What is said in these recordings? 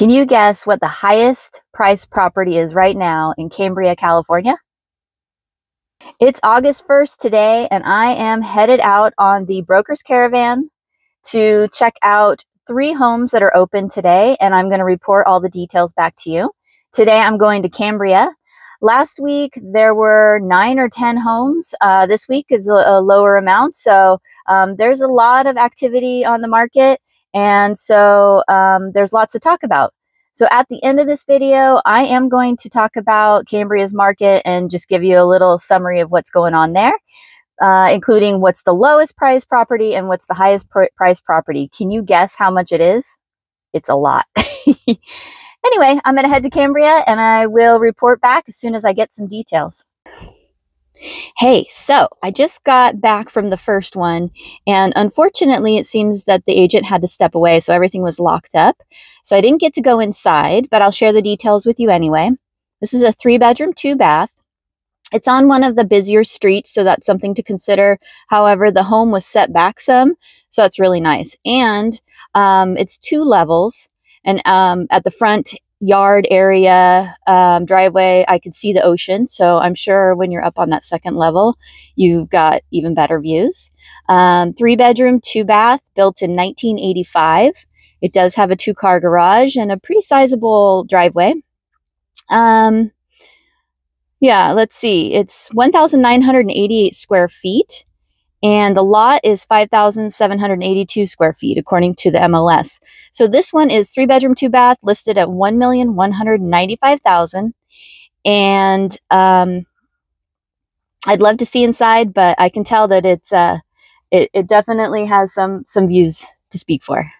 Can you guess what the highest priced property is right now in Cambria, California? It's August 1st today, and I am headed out on the Broker's Caravan to check out 3 homes that are open today, and I'm going to report all the details back to you. Today I'm going to Cambria. Last week there were 9 or 10 homes. This week is a lower amount, so there's a lot of activity on the market, and so there's lots to talk about. So at the end of this video, I am going to talk about Cambria's market and just give you a little summary of what's going on there, including what's the lowest price property and what's the highest price property. Can you guess how much it is? It's a lot. Anyway, I'm going to head to Cambria and I will report back as soon as I get some details. Hey, so I just got back from the first one, and unfortunately it seems that the agent had to step away, so everything was locked up. So I didn't get to go inside, but I'll share the details with you anyway. This is a 3-bedroom, 2-bath. It's on one of the busier streets, so that's something to consider. However, the home was set back some, so that's really nice. And it's 2 levels, and at the front yard area, driveway, I could see the ocean. So I'm sure when you're up on that 2nd level, you've got even better views. 3-bedroom, 2-bath, built in 1985. It does have a 2-car garage and a pretty sizable driveway. Yeah, let's see. It's 1,988 square feet. And the lot is 5,782 square feet, according to the MLS. So this one is 3-bedroom, 2-bath, listed at $1,195,000. And I'd love to see inside, but I can tell that it's it definitely has some views to speak for.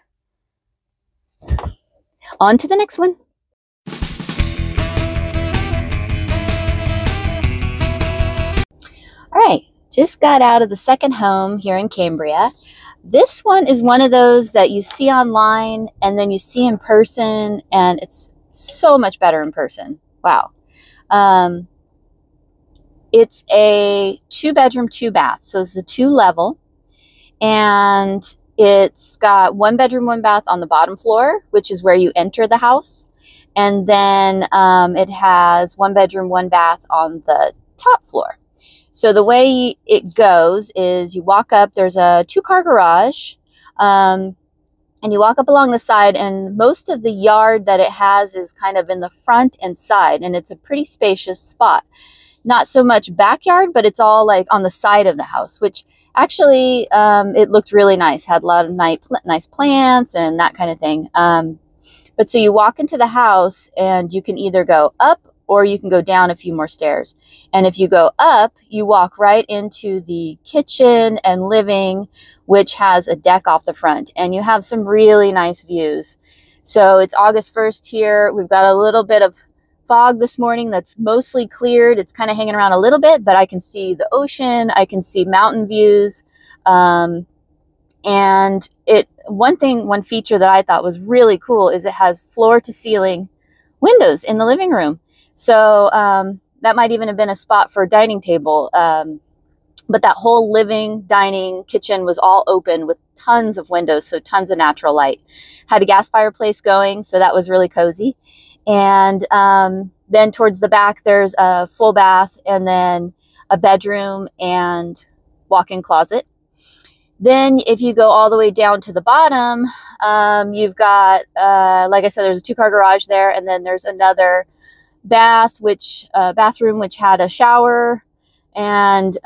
On to the next one. All right. Just got out of the second home here in Cambria. This one is one of those that you see online and then you see in person, and it's so much better in person. Wow. It's a 2-bedroom, 2-bath. So it's a 2-level, and it's got 1 bedroom, 1 bath on the bottom floor, which is where you enter the house. And then it has 1 bedroom, 1 bath on the top floor. So the way it goes is you walk up, there's a 2-car garage, and you walk up along the side, and most of the yard that it has is kind of in the front and side, and it's a pretty spacious spot. Not so much backyard, but it's all like on the side of the house, which actually it looked really nice, had a lot of nice plants and that kind of thing. But so you walk into the house and you can either go up or you can go down a few more stairs. And if you go up, you walk right into the kitchen and living, which has a deck off the front. And you have some really nice views. So it's August 1st here. We've got a little bit of fog this morning that's mostly cleared. It's kind of hanging around a little bit, but I can see the ocean. I can see mountain views. And one feature that I thought was really cool is it has floor-to-ceiling windows in the living room. So that might even have been a spot for a dining table. But that whole living, dining, kitchen was all open with tons of windows, so tons of natural light. Had a gas fireplace going, so that was really cozy. And then towards the back, there's a full bath and then a bedroom and walk-in closet. Then if you go all the way down to the bottom, you've got, like I said, there's a 2-car garage there, and then there's another bathroom which had a shower, and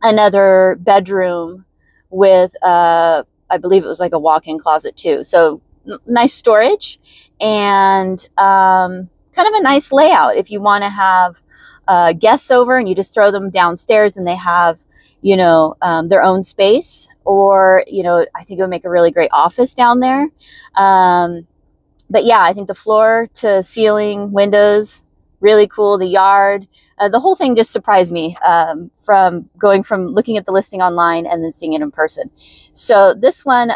another bedroom with I believe it was like a walk-in closet too. So nice storage, and kind of a nice layout if you want to have guests over and you just throw them downstairs and they have, you know, their own space, or, you know, I think it would make a really great office down there. But yeah, I think the floor to ceiling windows, really cool. The yard, the whole thing just surprised me from looking at the listing online and then seeing it in person. So this one,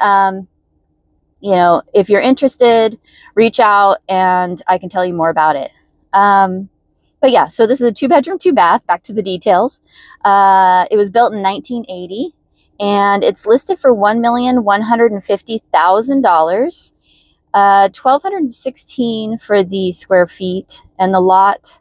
you know, if you're interested, reach out and I can tell you more about it. But yeah, so this is a 2-bedroom, 2-bath, back to the details. It was built in 1980 and it's listed for $1,150,000. 1,216 for the square feet, and the lot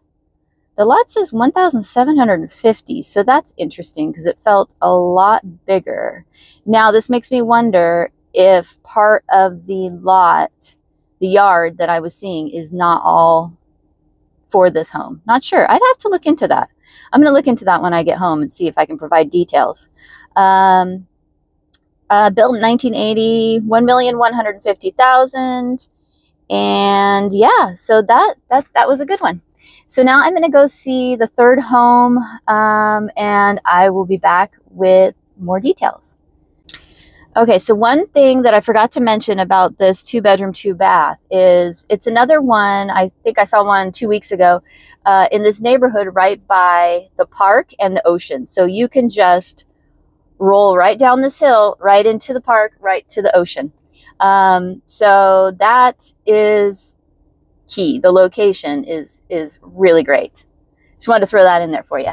says 1,750. So that's interesting because it felt a lot bigger. Now this makes me wonder if part of the lot, the yard that I was seeing, is not all for this home. Not sure. I'd have to look into that. I'm going to look into that when I get home and see if I can provide details. Built in 1980, 1,150,000. And yeah, so that was a good one. So now I'm going to go see the third home, and I will be back with more details. Okay, so one thing that I forgot to mention about this 2-bedroom, 2-bath is it's another one. I think I saw one 2 weeks ago in this neighborhood right by the park and the ocean. So you can just roll right down this hill, right into the park, right to the ocean. So that is key. The location is really great. Just wanted to throw that in there for you.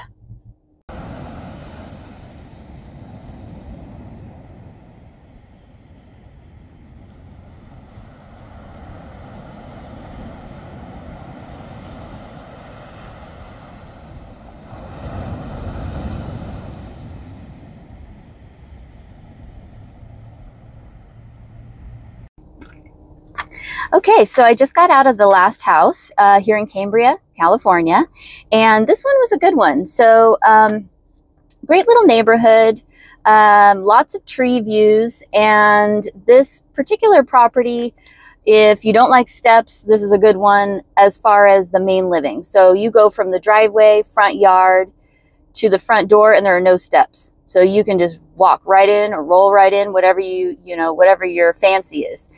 Okay, so I just got out of the last house here in Cambria, California, and this one was a good one. So great little neighborhood, lots of tree views, and this particular property, if you don't like steps, this is a good one as far as the main living. So you go from the driveway, front yard, to the front door, and there are no steps. So you can just walk right in or roll right in, whatever whatever your fancy is.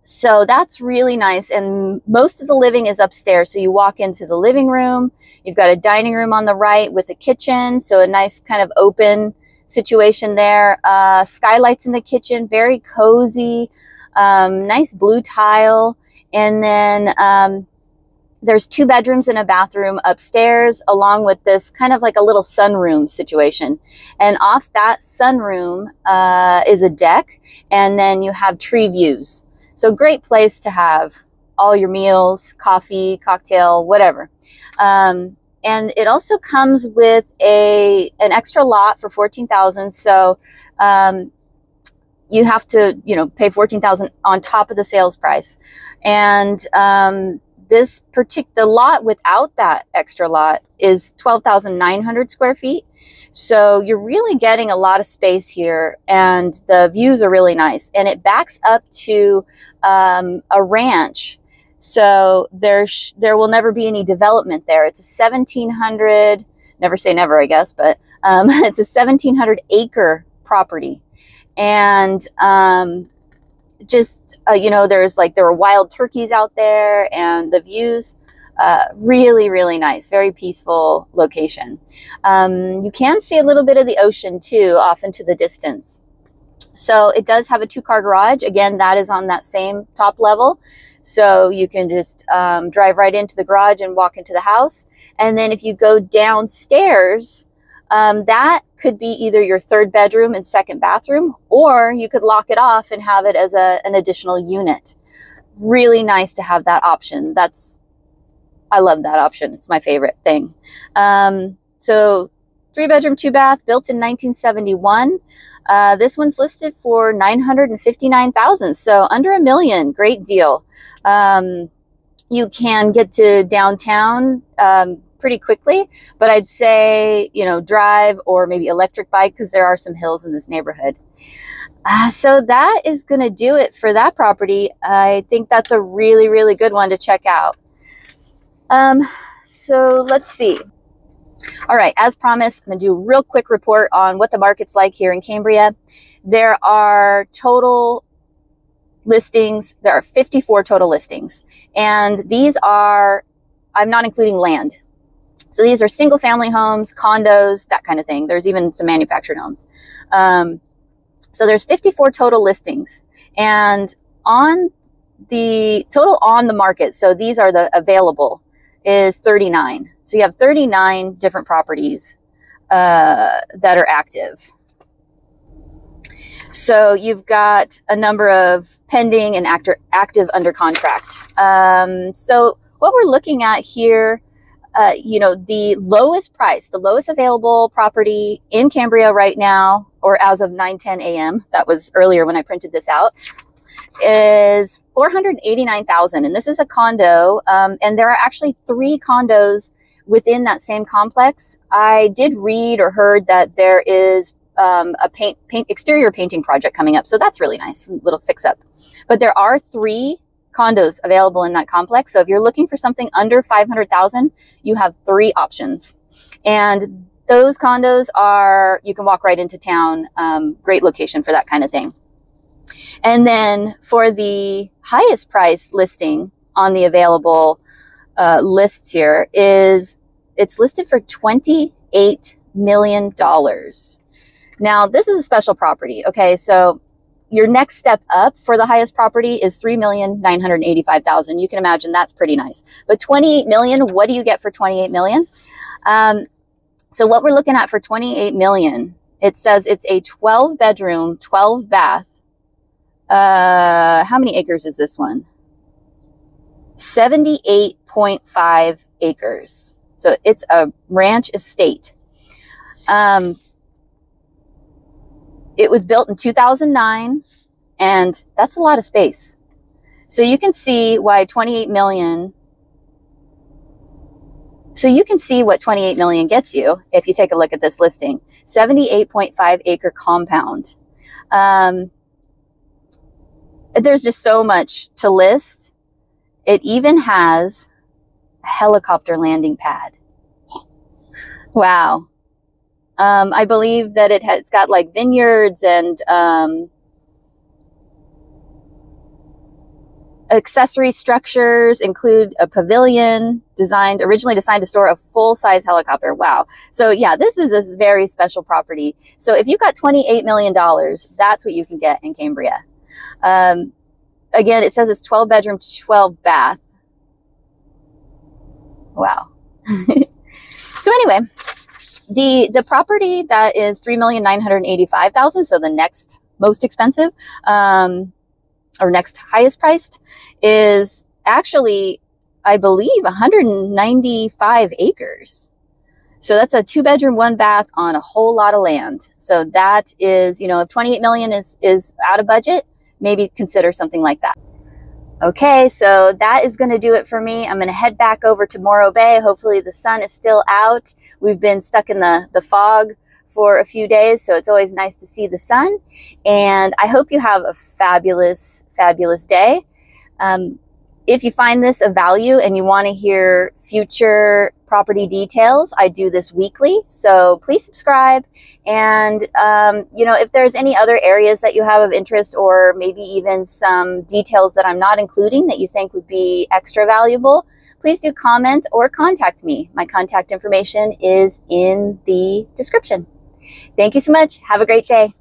So that's really nice. And most of the living is upstairs. So you walk into the living room, you've got a dining room on the right with a kitchen. So a nice kind of open situation there. Skylights in the kitchen, very cozy, nice blue tile. And then there's 2 bedrooms and a bathroom upstairs, along with this kind of like a little sunroom situation. And off that sunroom is a deck, and then you have tree views. So great place to have all your meals, coffee, cocktail, whatever. And it also comes with an extra lot for $14,000. So you have to, pay $14,000 on top of the sales price. And this particular lot without that extra lot is 12,900 square feet. So you're really getting a lot of space here, and the views are really nice. And it backs up to a ranch. So there will never be any development there. It's a 1,700, never say never, I guess, but it's a 1,700 acre property. And there were wild turkeys out there, and the views, really, really nice, very peaceful location. You can see a little bit of the ocean too, off into the distance. So it does have a 2-car garage. Again, that is on that same top level. So you can just drive right into the garage and walk into the house. And then if you go downstairs, that could be either your 3rd bedroom and 2nd bathroom, or you could lock it off and have it as an additional unit. Really nice to have that option. I love that option. It's my favorite thing. So 3-bedroom, 2-bath, built in 1971. This one's listed for $959,000. So under $1 million, great deal. You can get to downtown pretty quickly, but I'd say, drive or maybe electric bike, because there are some hills in this neighborhood. So that is going to do it for that property. I think that's a really, really good one to check out. So let's see. All right, as promised, I'm going to do a real quick report on what the market's like here in Cambria. There are total listings. There are 54 total listings, and these are, I'm not including land. So these are single family homes, condos, that kind of thing. There's even some manufactured homes. So there's 54 total listings, and on the total on the market, so these are the available, is 39. So you have 39 different properties that are active. So you've got a number of pending and active under contract. So what we're looking at here, you know, the lowest price, the lowest available property in Cambria right now, or as of 9:10 a.m., that was earlier when I printed this out, is $489,000. And this is a condo. And there are actually 3 condos within that same complex. I did read or heard that there is a exterior painting project coming up. So that's really nice, a little fix up. But there are 3 condos available in that complex. So if you're looking for something under $500,000, you have 3 options. And those condos are, you can walk right into town. Great location for that kind of thing. And then for the highest price listing on the available lists here is, it's listed for $28 million. Now, this is a special property, okay? So your next step up for the highest property is $3,985,000. You can imagine that's pretty nice. But $28 million, what do you get for $28 million? So what we're looking at for $28 million, it says it's a 12-bedroom, 12-bath. How many acres is this one? 78.5 acres. So it's a ranch estate. It was built in 2009, and that's a lot of space. So you can see why 28 million. So you can see what 28 million gets you if you take a look at this listing. 78.5 acre compound. There's just so much to list. It even has a helicopter landing pad. Wow. I believe that it's got like vineyards and accessory structures, include a pavilion originally designed to store a full-size helicopter. Wow. So yeah, this is a very special property. So if you got $28 million, that's what you can get in Cambria. Again, it says it's 12 bedroom, 12 bath. Wow. So anyway, the property that is $3,985,000, so the next most expensive, or next highest priced, is actually, I believe, 195 acres. So that's a 2-bedroom, 1-bath on a whole lot of land. So that is, you know, if 28 million is out of budget, maybe consider something like that. Okay, so that is going to do it for me. I'm going to head back over to Morro Bay. Hopefully the sun is still out. We've been stuck in the fog for a few days, so it's always nice to see the sun. And I hope you have a fabulous, fabulous day. If you find this of value and you want to hear future property details, I do this weekly, so please subscribe. And you know, if there's any other areas that you have of interest, or maybe even some details that I'm not including that you think would be extra valuable, please do comment or contact me. My contact information is in the description. Thank you so much. Have a great day.